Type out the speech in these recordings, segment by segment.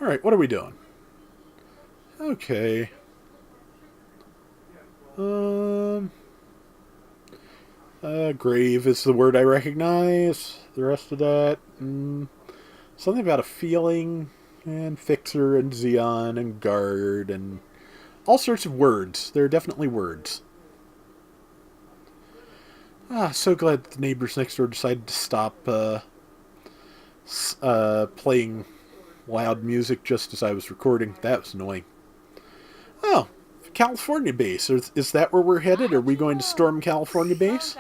Alright, what are we doing? Okay. Grave is the word I recognize. The rest of that, something about a feeling, and Fixer, and Xeon, and Guard, and all sorts of words. There are definitely words. So glad the neighbors next door decided to stop playing loud music just as I was recording. That was annoying. Oh, California base. Is that where we're headed? Are we going to storm California base?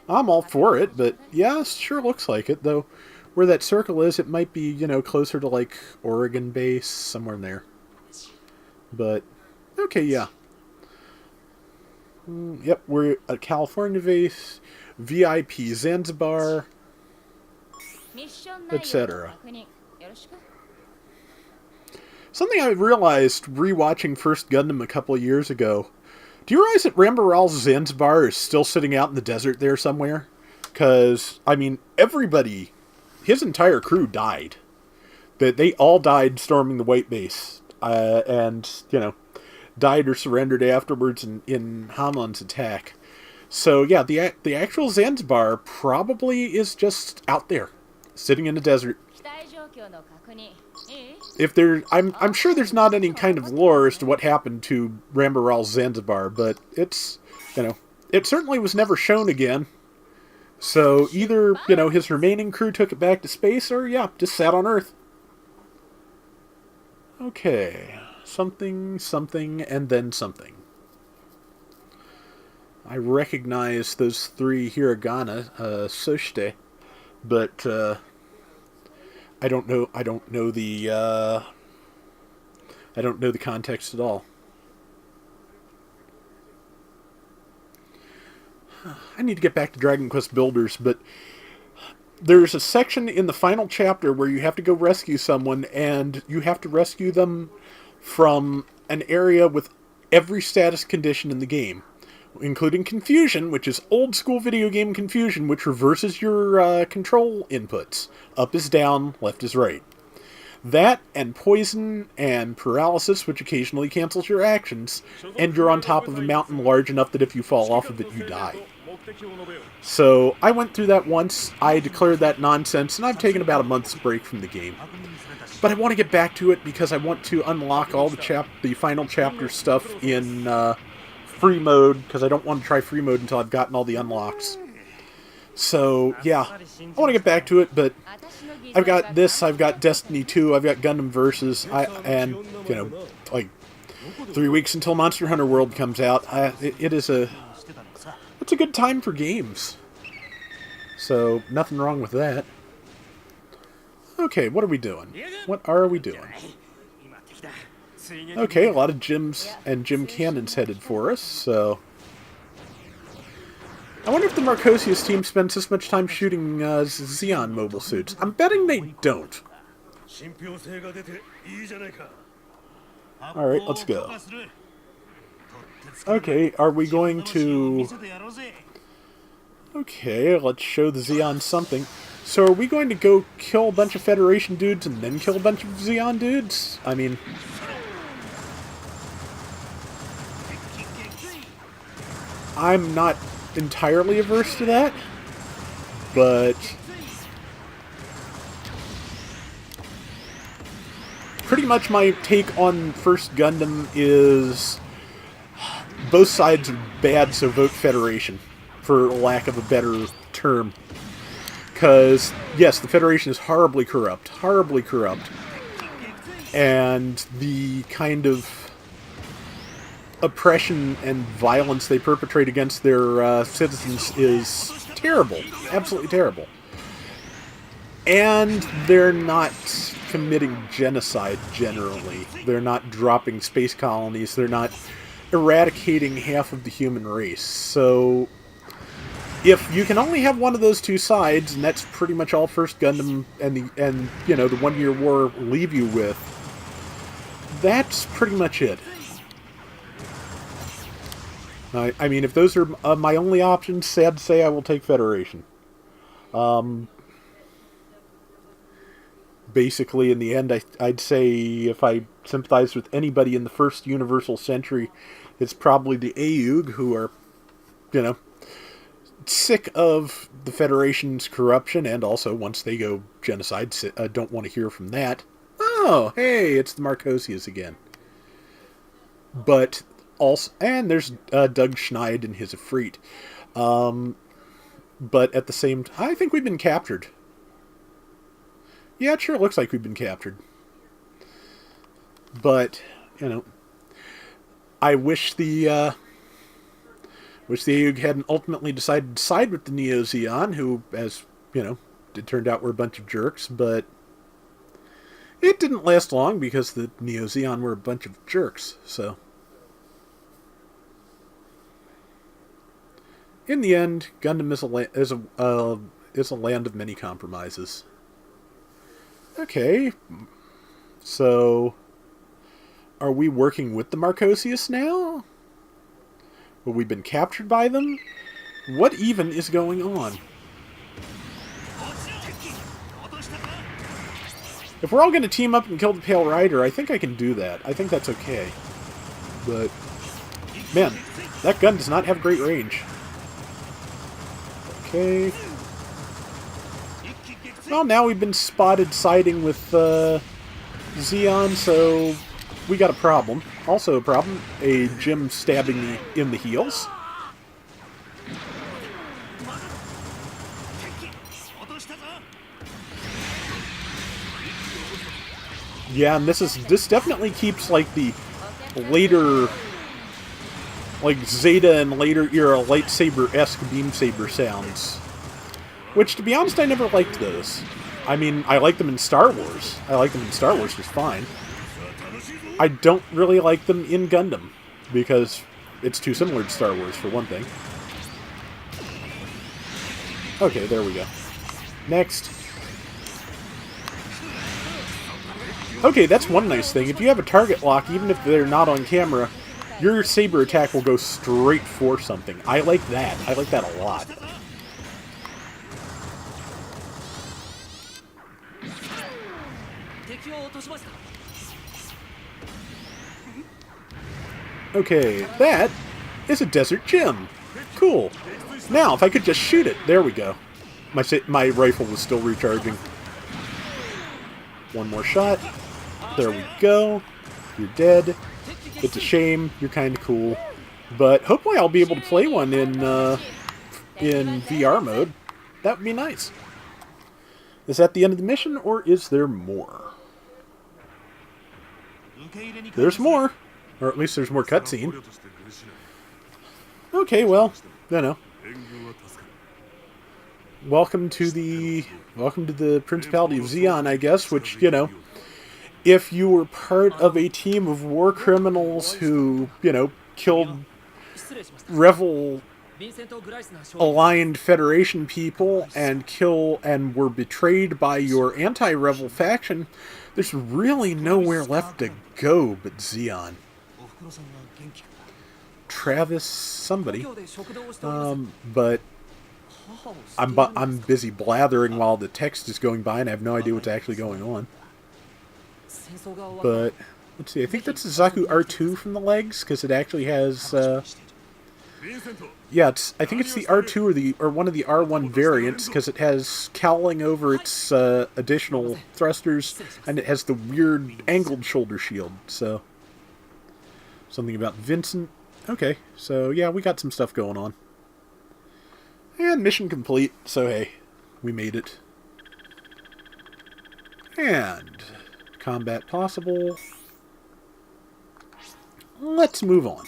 I'm all for it, but yeah, sure looks like it, though. Where that circle is, it might be, closer to, like, Oregon base, somewhere in there. But, okay, yeah. Yep, we're at California base, VIP Zanzibar, etc. Something I realized rewatching First Gundam a couple of years ago. Do you realize that Ramba Zanzibar is still sitting out in the desert there somewhere? Because, I mean, everybody, his entire crew died. They all died storming the White Base. And, died or surrendered afterwards in Hamlin's attack. So, yeah, the actual Zanzibar probably is just out there, sitting in the desert. If there, I'm sure there's not any kind of lore as to what happened to Rambaral's Zanzibar, but it's, it certainly was never shown again. So either, his remaining crew took it back to space, or, yeah, just sat on Earth. Okay. Something, something, and then something. I recognize those three hiragana, soshite, but, I don't know the context at all. I need to get back to Dragon Quest Builders, but there's a section in the final chapter where you have to go rescue someone, and you have to rescue them from an area with every status condition in the game, including confusion, which is old school video game confusion, which reverses your control inputs. Up is down, left is right. That, and poison, and paralysis, which occasionally cancels your actions, and you're on top of a mountain large enough that if you fall off of it, you die. So, I went through that once, I declared that nonsense, and I've taken about a month's break from the game. But I want to get back to it because I want to unlock all the final chapter stuff in free mode, because I don't want to try free mode until I've gotten all the unlocks. So, yeah, I want to get back to it, but I've got this, I've got Destiny 2, I've got Gundam Versus, and, like, 3 weeks until Monster Hunter World comes out. It's a good time for games. So, nothing wrong with that. Okay, what are we doing? What are we doing? Okay, a lot of gyms and gym cannons headed for us, so... I wonder if the Marcosius team spends this much time shooting Xeon mobile suits. I'm betting they don't. Alright, let's go. Okay, are we going to... Okay, let's show the Xeon something. So are we going to go kill a bunch of Federation dudes and then kill a bunch of Xeon dudes? I mean... I'm not entirely averse to that, but... Pretty much my take on First Gundam is... both sides are bad, so vote Federation, for lack of a better term. Because, yes, the Federation is horribly corrupt. Horribly corrupt. And the kind of oppression and violence they perpetrate against their citizens is terrible. Absolutely terrible. And they're not committing genocide, generally. They're not dropping space colonies. They're not eradicating half of the human race. So... if you can only have one of those two sides, and that's pretty much all First Gundam and the 1 Year War leave you with, that's pretty much it. I mean, if those are my only options, sad to say, I will take Federation. basically, in the end, I'd say if I sympathize with anybody in the first Universal Century, it's probably the Aeug, who are, you know, sick of the Federation's corruption, and also, once they go genocide, don't want to hear from that. Oh, hey, it's the Marcosius again. But also, and there's Doug Schneid and his Efreet. But at the same time, I think we've been captured. Yeah, it sure looks like we've been captured. But, you know, I wish the Aeug hadn't ultimately decided to side with the Neo Zeon, who, as you know, it turned out were a bunch of jerks. But it didn't last long because the Neo Zeon were a bunch of jerks. So, in the end, Gundam is a land of many compromises. Okay, so are we working with the Marcosius now? Have we been captured by them? What even is going on? If we're all going to team up and kill the Pale Rider, I think I can do that. I think that's okay. But, man, that gun does not have great range. Okay. Well, now we've been spotted siding with Zeon, so we got a problem. Also a problem, a Jim stabbing me in the heels. Yeah, and this definitely keeps like the later, like Zeta and later era lightsaber-esque beam saber sounds. Which, to be honest, I never liked those. I mean, I like them in Star Wars. I like them in Star Wars just fine. I don't really like them in Gundam, because it's too similar to Star Wars, for one thing. Okay, there we go. Next. Okay, that's one nice thing. If you have a target lock, even if they're not on camera, your saber attack will go straight for something. I like that. I like that a lot. Okay, that is a desert gem. Cool. Now, if I could just shoot it. There we go. My rifle was still recharging. One more shot. There we go. You're dead. It's a shame. You're kind of cool. But hopefully I'll be able to play one in VR mode. That would be nice. Is that the end of the mission, or is there more? There's more. Or at least there's more cutscene. Okay, well, you know. Welcome to the Principality of Zeon, I guess, which, you know, if you were part of a team of war criminals who, you know, killed Rebel-aligned Federation people and were betrayed by your anti-Rebel faction, there's really nowhere left to go but Zeon. Travis somebody. But I'm busy blathering while the text is going by and I have no idea what's actually going on. But let's see, I think that's the Zaku R2 from the legs, because it actually has yeah, I think it's the R2 or one of the R1 variants, because it has cowling over its additional thrusters, and it has the weird angled shoulder shield. So something about Vincent. Okay, so yeah, we got some stuff going on. And mission complete, so hey, we made it. And combat possible. Let's move on.